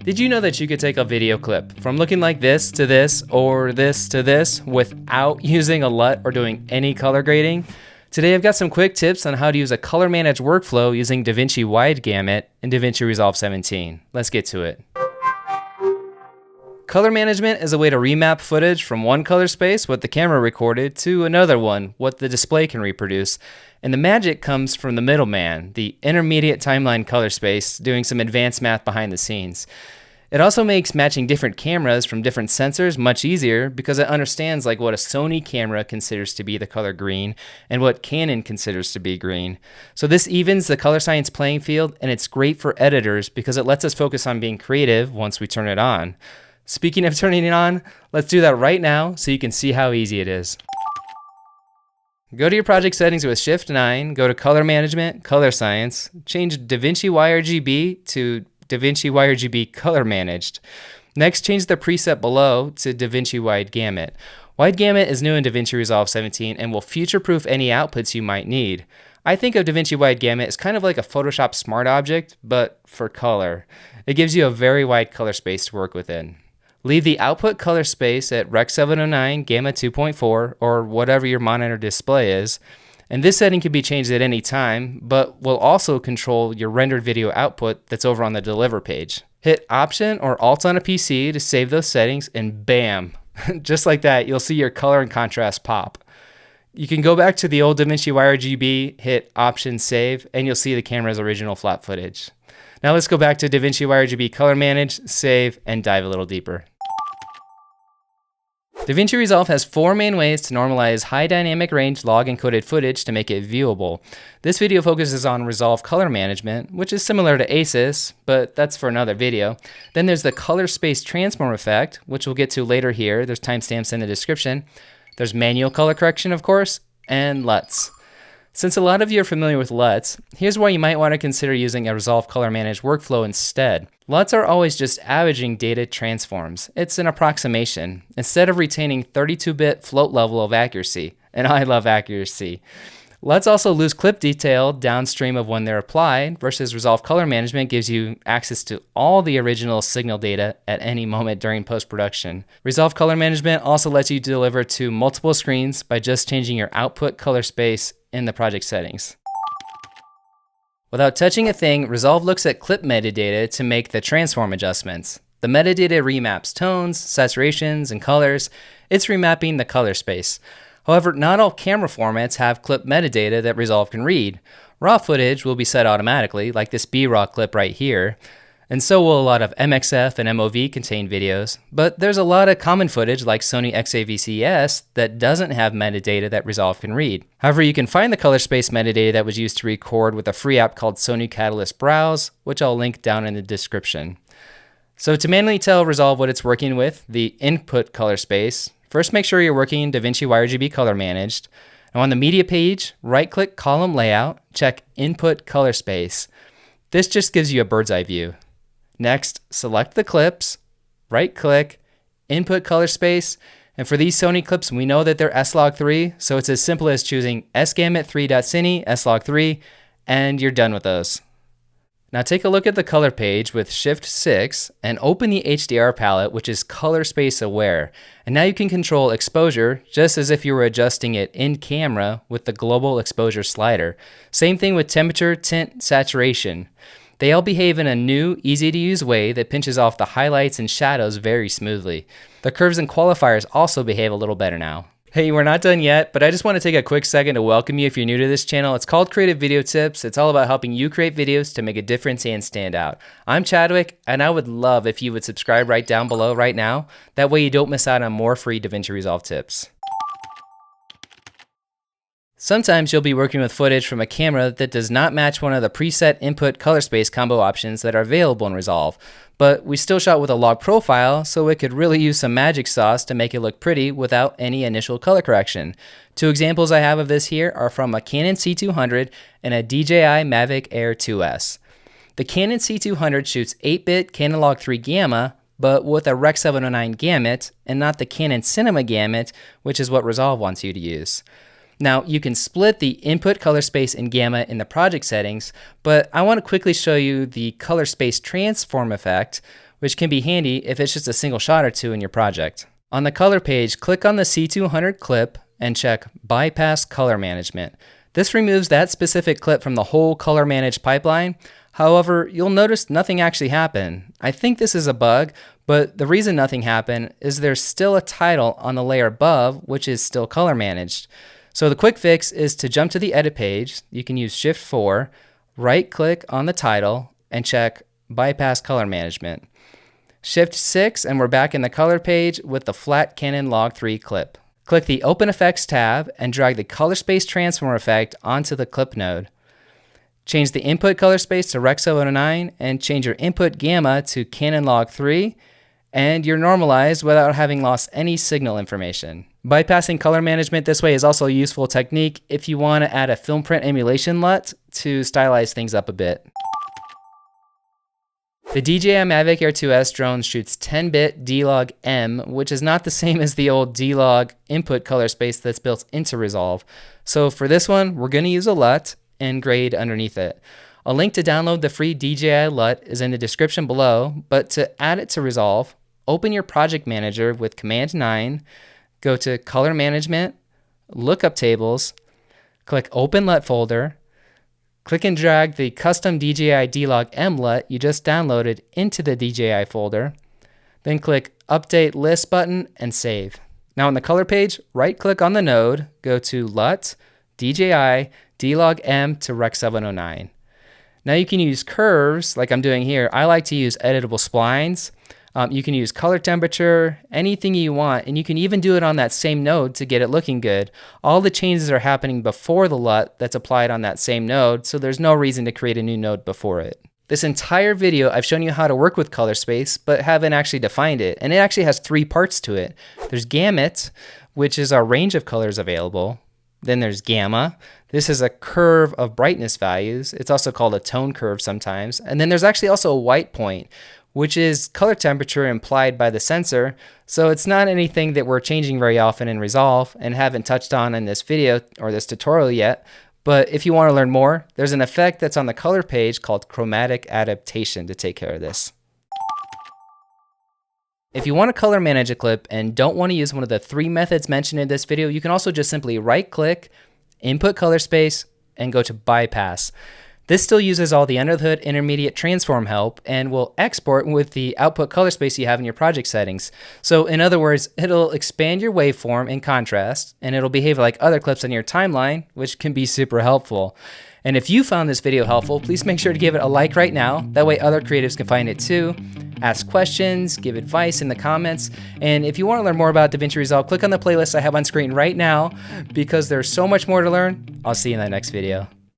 Did you know that you could take a video clip from looking like this to this or this to this without using a LUT or doing any color grading? Today I've got some quick tips on how to use a color managed workflow using DaVinci Wide Gamut and DaVinci Resolve 17. Let's get to it. Color management is a way to remap footage from one color space, what the camera recorded, to another one, what the display can reproduce. And the magic comes from the middleman, the intermediate timeline color space, doing some advanced math behind the scenes. It also makes matching different cameras from different sensors much easier because it understands like what a Sony camera considers to be the color green and what Canon considers to be green. So this evens the color science playing field, and it's great for editors because it lets us focus on being creative once we turn it on. Speaking of turning it on, let's do that right now so you can see how easy it is. Go to your project settings with Shift 9, go to Color Management, Color Science, change DaVinci YRGB to DaVinci YRGB Color Managed. Next, change the preset below to DaVinci Wide Gamut. Wide Gamut is new in DaVinci Resolve 17 and will future-proof any outputs you might need. I think of DaVinci Wide Gamut as kind of like a Photoshop Smart Object, but for color. It gives you a very wide color space to work within. Leave the output color space at Rec 709, Gamma 2.4, or whatever your monitor display is. And this setting can be changed at any time, but will also control your rendered video output that's over on the Deliver page. Hit Option or Alt on a PC to save those settings, and bam! Just like that, you'll see your color and contrast pop. You can go back to the old DaVinci YRGB, hit Option Save, and you'll see the camera's original flat footage. Now let's go back to DaVinci YRGB Color Manage, save, and dive a little deeper. DaVinci Resolve has 4 main ways to normalize high dynamic range log encoded footage to make it viewable. This video focuses on Resolve Color Management, which is similar to ACES, but that's for another video. Then there's the Color Space Transform effect, which we'll get to later here. There's timestamps in the description. There's manual color correction, of course, and LUTs. Since a lot of you are familiar with LUTs, here's why you might want to consider using a Resolve Color Managed workflow instead. LUTs are always just averaging data transforms. It's an approximation, instead of retaining 32-bit float level of accuracy, and I love accuracy. LUTs also lose clip detail downstream of when they're applied, versus Resolve Color Management gives you access to all the original signal data at any moment during post-production. Resolve Color Management also lets you deliver to multiple screens by just changing your output color space in the project settings. Without touching a thing, Resolve looks at clip metadata to make the transform adjustments. The metadata remaps tones, saturations, and colors. It's remapping the color space. However, not all camera formats have clip metadata that Resolve can read. RAW footage will be set automatically, like this B-RAW clip right here, and so will a lot of MXF and MOV contained videos, but there's a lot of common footage like Sony XAVCS that doesn't have metadata that Resolve can read. However, you can find the color space metadata that was used to record with a free app called Sony Catalyst Browse, which I'll link down in the description. So to manually tell Resolve what it's working with, the input color space, first make sure you're working DaVinci YRGB Color Managed. Now on the media page, right-click Column Layout, check Input Color Space. This just gives you a bird's eye view. Next, select the clips, right-click, Input Color Space, and for these Sony clips, we know that they're S-Log3, so it's as simple as choosing sgamut3.cine, S-Log3, and you're done with those. Now take a look at the color page with Shift 6 and open the HDR palette, which is color space aware. And now you can control exposure just as if you were adjusting it in camera with the global exposure slider. Same thing with temperature, tint, saturation. They all behave in a new, easy-to-use way that pinches off the highlights and shadows very smoothly. The curves and qualifiers also behave a little better now. Hey, we're not done yet, but I just want to take a quick second to welcome you if you're new to this channel. It's called Creative Video Tips. It's all about helping you create videos to make a difference and stand out. I'm Chadwick, and I would love if you would subscribe right down below right now. That way you don't miss out on more free DaVinci Resolve tips. Sometimes you'll be working with footage from a camera that does not match one of the preset input color space combo options that are available in Resolve, but we still shot with a log profile, so it could really use some magic sauce to make it look pretty without any initial color correction. 2 examples I have of this here are from a Canon C200 and a DJI Mavic Air 2S. The Canon C200 shoots 8-bit Canon Log 3 Gamma, but with a Rec 709 Gamut, and not the Canon Cinema Gamut, which is what Resolve wants you to use. Now, you can split the input color space and gamma in the project settings, but I want to quickly show you the color space transform effect, which can be handy if it's just a single shot or two in your project. On the color page, click on the C200 clip and check Bypass Color Management. This removes that specific clip from the whole color managed pipeline. However, you'll notice nothing actually happened. I think this is a bug, but the reason nothing happened is there's still a title on the layer above, which is still color managed. So the quick fix is to jump to the edit page. You can use Shift 4, right click on the title and check Bypass Color Management. Shift 6 and we're back in the color page with the flat Canon Log 3 clip. Click the Open Effects tab and drag the color space transform effect onto the clip node. Change the input color space to Rec 709 and change your input gamma to Canon Log 3, and you're normalized without having lost any signal information. Bypassing color management this way is also a useful technique if you want to add a film print emulation LUT to stylize things up a bit. The DJI Mavic Air 2S drone shoots 10-bit D-Log M, which is not the same as the old D-Log input color space that's built into Resolve. So for this one, we're going to use a LUT and grade underneath it. A link to download the free DJI LUT is in the description below, but to add it to Resolve, open your project manager with Command 9, go to Color Management, Lookup Tables, click Open LUT folder, click and drag the custom DJI D-Log M LUT you just downloaded into the DJI folder, then click Update List button and save. Now on the color page, right-click on the node, go to LUT, DJI, D-Log M to Rec 709. Now you can use curves like I'm doing here. I like to use editable splines. You can use color temperature, anything you want, and you can even do it on that same node to get it looking good. All the changes are happening before the LUT that's applied on that same node, so there's no reason to create a new node before it. This entire video, I've shown you how to work with color space, but haven't actually defined it. And it actually has 3 parts to it. There's Gamut, which is our range of colors available. Then there's Gamma. This is a curve of brightness values. It's also called a tone curve sometimes. And then there's actually also a white point, which is color temperature implied by the sensor. So it's not anything that we're changing very often in Resolve and haven't touched on in this video or this tutorial yet. But if you want to learn more, there's an effect that's on the color page called chromatic adaptation to take care of this. If you want to color manage a clip and don't want to use one of the 3 methods mentioned in this video, you can also just simply right-click, input color space, and go to bypass. This still uses all the under the hood intermediate transform help and will export with the output color space you have in your project settings. So in other words, it'll expand your waveform in contrast, and it'll behave like other clips on your timeline, which can be super helpful. And if you found this video helpful, please make sure to give it a like right now. That way other creatives can find it too. Ask questions, give advice in the comments. And if you want to learn more about DaVinci Resolve, click on the playlist I have on screen right now because there's so much more to learn. I'll see you in the next video.